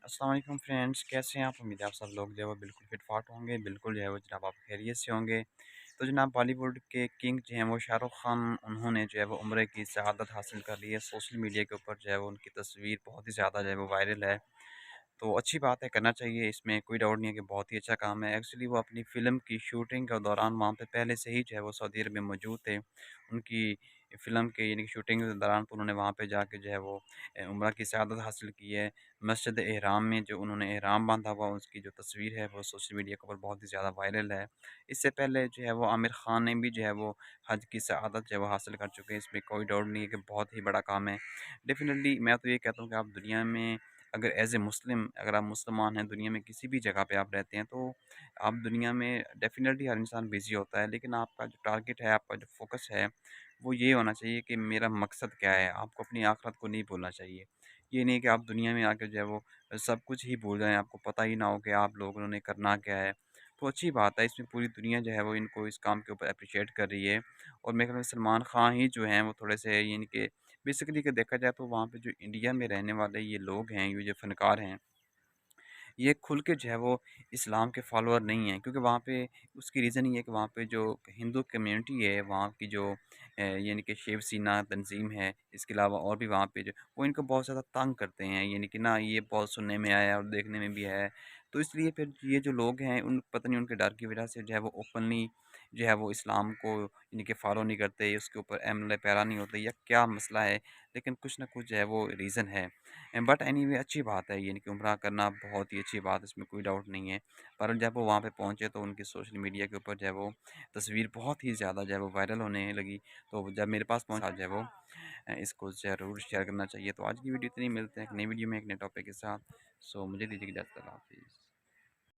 अस्सलाम वालेकुम फ्रेंड्स, कैसे हैं आप? उम्मीद है आप सब लोग जो है वो बिल्कुल फिट-फाट होंगे, बिल्कुल जो है वो जनाब आप खैरियत से होंगे। तो जनाब बॉलीवुड के किंग जो हैं वो शाहरुख़ ख़ान, उन्होंने जो है वो उम्रे की शहादत हासिल कर ली है। सोशल मीडिया के ऊपर जो है वो उनकी तस्वीर बहुत ही ज़्यादा जो है वो वायरल है। तो अच्छी बात है, करना चाहिए, इसमें कोई डाउट नहीं है कि बहुत ही अच्छा काम है। एक्चुअली वो अपनी फ़िल्म की शूटिंग के दौरान वहाँ पे पहले से ही जो है वो सऊदी अरब में मौजूद थे। उनकी फ़िल्म के यानी कि शूटिंग के दौरान तो उन्होंने वहाँ पे जाके जो है वो उम्रा की शहादत हासिल की है। मस्जिद एहराम में जो उन्होंने एहराम बाँधा हुआ, उसकी जो तस्वीर है वो सोशल मीडिया के ऊपर बहुत ही ज़्यादा वायरल है। इससे पहले जो है वो आमिर खान ने भी जो है वो हज की शहादत जो है वो हासिल कर चुके हैं। इसमें कोई डाउट नहीं है कि बहुत ही बड़ा काम है। डेफ़िनिटली मैं तो ये कहता हूँ कि आप दुनिया में अगर एज़ ए मुस्लिम, अगर आप मुसलमान हैं, दुनिया में किसी भी जगह पे आप रहते हैं, तो आप दुनिया में डेफ़िनेटली हर इंसान बिज़ी होता है, लेकिन आपका जो टारगेट है, आपका जो फ़ोकस है, वो ये होना चाहिए कि मेरा मकसद क्या है? आपको अपनी आख़िरत को नहीं भूलना चाहिए। ये नहीं कि आप दुनिया में आके जो है वो सब कुछ ही भूल जाएँ, आपको पता ही ना हो कि आप लोगों ने करना क्या है। तो अच्छी बात है, इसमें पूरी दुनिया जो है वो इनको इस काम के ऊपर एप्रिशिएट कर रही है और मेरे ख़्याल में सलमान खान ही जो हैं वो थोड़े-से यानी कि बेसिकली अगर देखा जाए तो वहाँ पे जो इंडिया में रहने वाले ये लोग हैं, ये जो फ़नकार हैं, ये खुल के जो है वो इस्लाम के फॉलोअर नहीं हैं, क्योंकि वहाँ पे उसकी रीज़न ये है कि वहाँ पे जो हिंदू कम्युनिटी है, वहाँ की जो यानी कि शिव सेना तंज़ीम है, इसके अलावा और भी वहाँ पे जो वो इनको बहुत ज़्यादा तंग करते हैं, यानी कि ना ये बहुत सुनने में आया है और देखने में भी है। तो इसलिए फिर ये जो लोग हैं, उन पता नहीं उनके डर की वजह से जो है वो ओपनली जो है वो इस्लाम को यानी कि फ़ॉलो नहीं करते, उसके ऊपर अमल पैरा नहीं होते, या क्या मसला है, लेकिन कुछ ना कुछ जो है वो रीज़न है। बट एनीवे अच्छी बात है, यानी कि उम्रा करना बहुत ही अच्छी बात है, इसमें कोई डाउट नहीं है। पर जब वो वहाँ पे पहुँचे तो उनकी सोशल मीडिया के ऊपर जो है वो तस्वीर बहुत ही ज़्यादा जो है वो वायरल होने लगी। तो जब मेरे पास पहुँचा जो है वो इसको ज़रूर शेयर करना चाहिए। तो आज की वीडियो इतनी, मिलते हैं एक नई वीडियो में एक नए टॉपिक के साथ। सो मुझे दीजिए इजाज़त, अल्लाह हाफ़िज़।